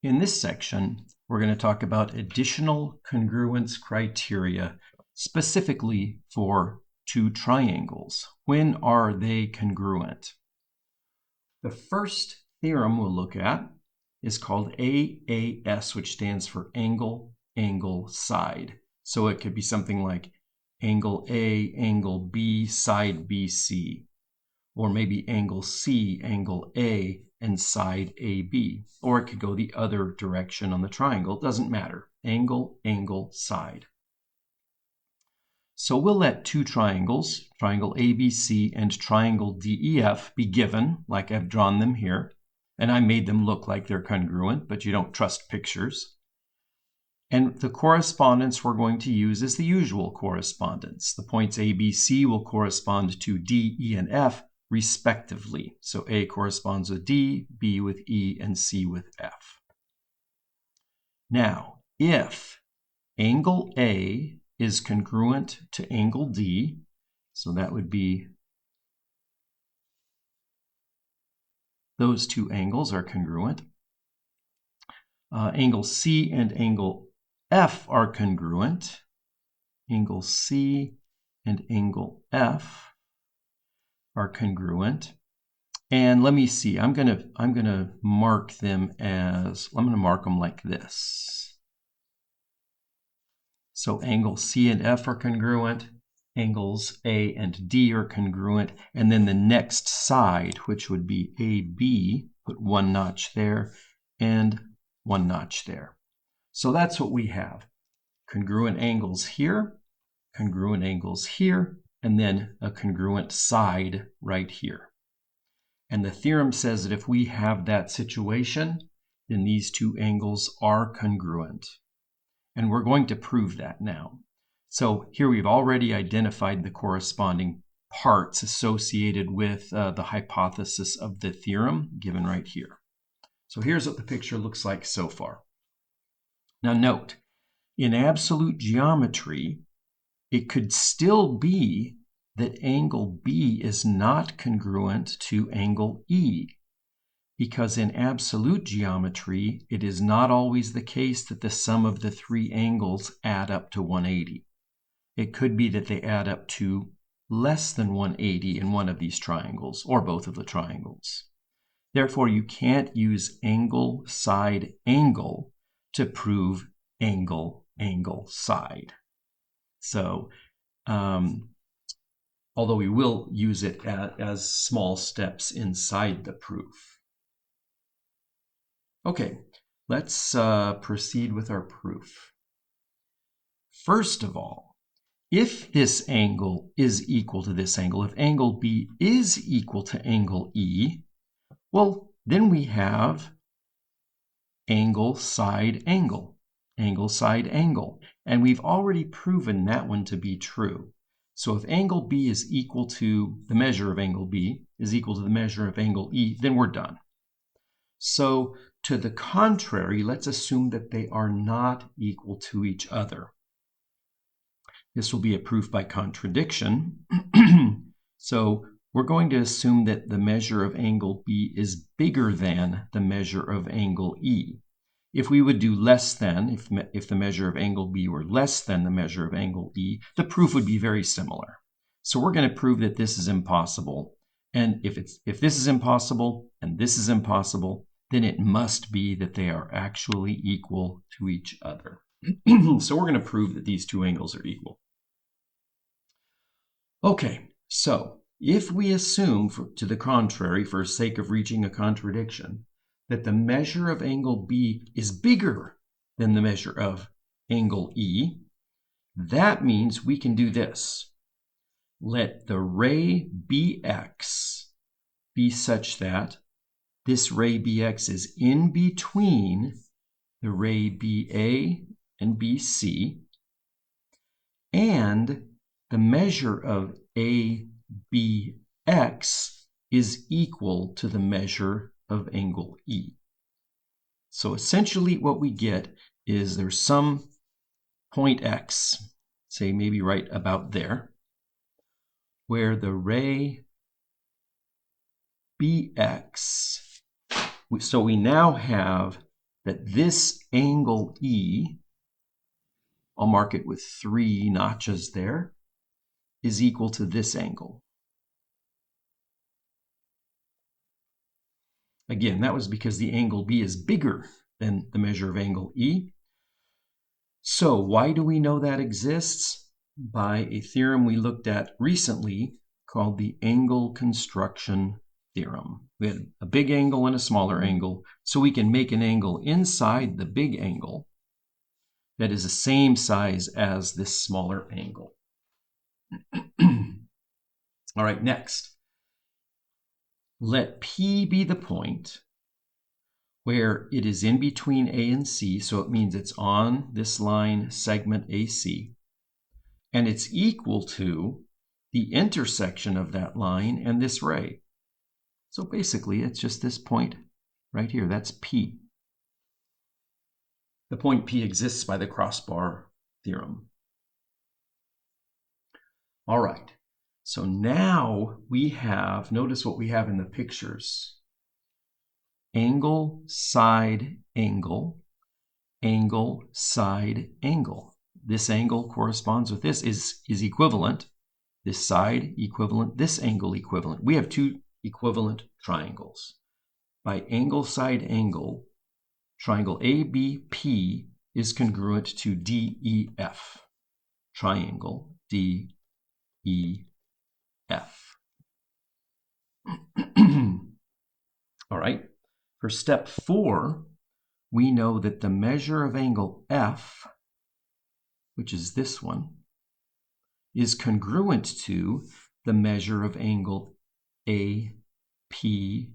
In this section, we're going to talk about additional congruence criteria, specifically for two triangles. When are they congruent? The first theorem we'll look at is called AAS, which stands for angle, angle, side. So it could be something like angle A, angle B, side BC. Or maybe angle C, angle A, and side AB. Or it could go the other direction on the triangle. It doesn't matter. Angle, angle, side. So we'll let two triangles, triangle ABC and triangle DEF, be given, like I've drawn them here. And I made them look like they're congruent, but you don't trust pictures. And the correspondence we're going to use is the usual correspondence. The points ABC will correspond to D, E, and F, respectively. So A corresponds with D, B with E, and C with F. Now, if angle A is congruent to angle D, so that would be those two angles are congruent. Angle C and angle F are congruent. Angle C and angle F are congruent. And let me see, I'm gonna mark them as, I'm gonna mark them like this. So angle C and F are congruent, angles A and D are congruent, and then the next side, which would be AB, put one notch there and one notch there. So that's what we have. Congruent angles here, congruent angles here, and then a congruent side right here. And the theorem says that if we have that situation, then these two angles are congruent. And we're going to prove that now. So here we've already identified the corresponding parts associated with the hypothesis of the theorem given right here. So here's what the picture looks like so far. Now note, in absolute geometry, it could still be that angle B is not congruent to angle E, because in absolute geometry, it is not always the case that the sum of the three angles add up to 180. It could be that they add up to less than 180 in one of these triangles, or both of the triangles. Therefore, you can't use angle, side, angle to prove angle, angle, side. So, although we will use it as small steps inside the proof. Okay, let's proceed with our proof. First of all, if this angle is equal to this angle, if angle B is equal to angle E, well, then we have angle, side, angle, angle, side, angle. And we've already proven that one to be true. So if angle B is equal to the measure of angle B is equal to the measure of angle E, then we're done. So to the contrary, let's assume that they are not equal to each other. This will be a proof by contradiction. So we're going to assume that the measure of angle B is bigger than the measure of angle E. If we would do less than, if the measure of angle B were less than the measure of angle E, the proof would be very similar. So we're going to prove that this is impossible. And if this is impossible and this is impossible, then it must be that they are actually equal to each other. So we're going to prove that these two angles are equal. Okay, so if we assume, to the contrary, for sake of reaching a contradiction, that the measure of angle B is bigger than the measure of angle E, that means we can do this. Let the ray BX be such that this ray BX is in between the ray BA and BC, and the measure of ABX is equal to the measure of angle E. So essentially what we get is there's some point X, say maybe right about there, where the ray BX, so we now have that this angle E, I'll mark it with 3 notches there, is equal to this angle. Again, that was because the angle B is bigger than the measure of angle E. So why do we know that exists? By a theorem we looked at recently called the angle construction theorem. We had a big angle and a smaller angle, so we can make an angle inside the big angle that is the same size as this smaller angle. All right, next. Let P be the point where it is in between A and C, so it means it's on this line segment AC, and it's equal to the intersection of that line and this ray. So basically, it's just this point right here. That's P. The point P exists by the crossbar theorem. All right. So now we have, notice what we have in the pictures. Angle, side, angle, angle, side, angle. This angle corresponds with this, is equivalent. This side equivalent, this angle equivalent. We have two equivalent triangles. By angle, side, angle, triangle ABP is congruent to DEF. Triangle DEF. All right. For step 4, we know that the measure of angle F, which is this one, is congruent to the measure of angle APB,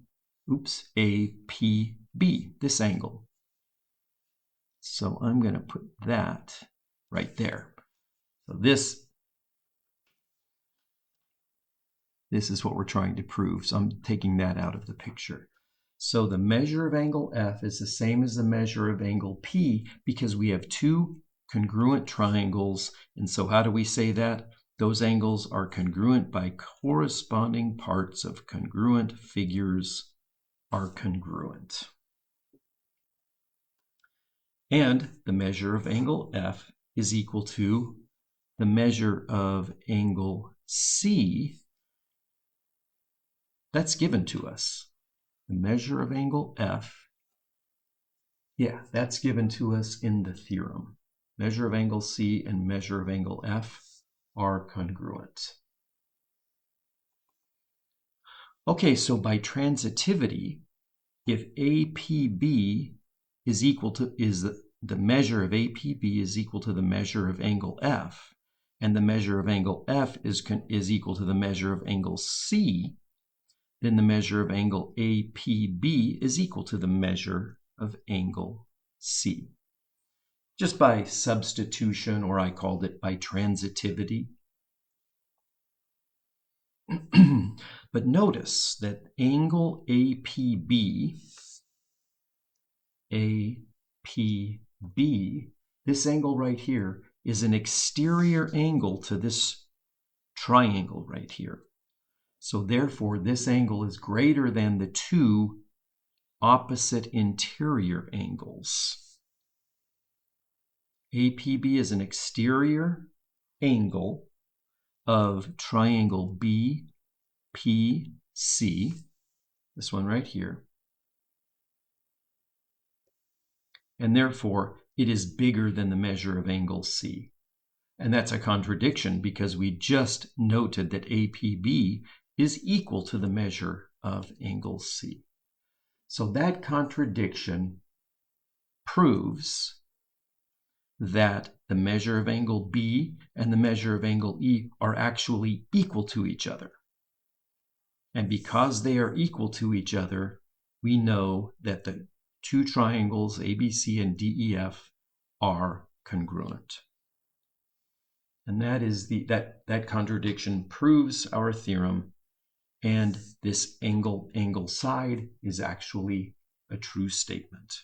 this angle. So I'm going to put that right there. So this is what we're trying to prove. So I'm taking that out of the picture. So the measure of angle F is the same as the measure of angle P because we have two congruent triangles. And so how do we say that? Those angles are congruent by corresponding parts of congruent figures are congruent. And the measure of angle F is equal to the measure of angle C. That's given to us. The measure of angle F, that's given to us in the theorem. Measure of angle C and measure of angle F are congruent. Okay, so by transitivity, if APB is equal to, the measure of APB is equal to the measure of angle F, and the measure of angle F is equal to the measure of angle C, then the measure of angle APB is equal to the measure of angle C. Just by substitution, or I called it by transitivity. But notice that angle APB, this angle right here, is an exterior angle to this triangle right here. So therefore, this angle is greater than the two opposite interior angles. APB is an exterior angle of triangle BPC, this one right here, and therefore it is bigger than the measure of angle C. And that's a contradiction because we just noted that APB is equal to the measure of angle C. So that contradiction proves that the measure of angle B and the measure of angle E are actually equal to each other. And because they are equal to each other, we know that the two triangles ABC and DEF are congruent. And that is that contradiction proves our theorem, and this angle side is actually a true statement.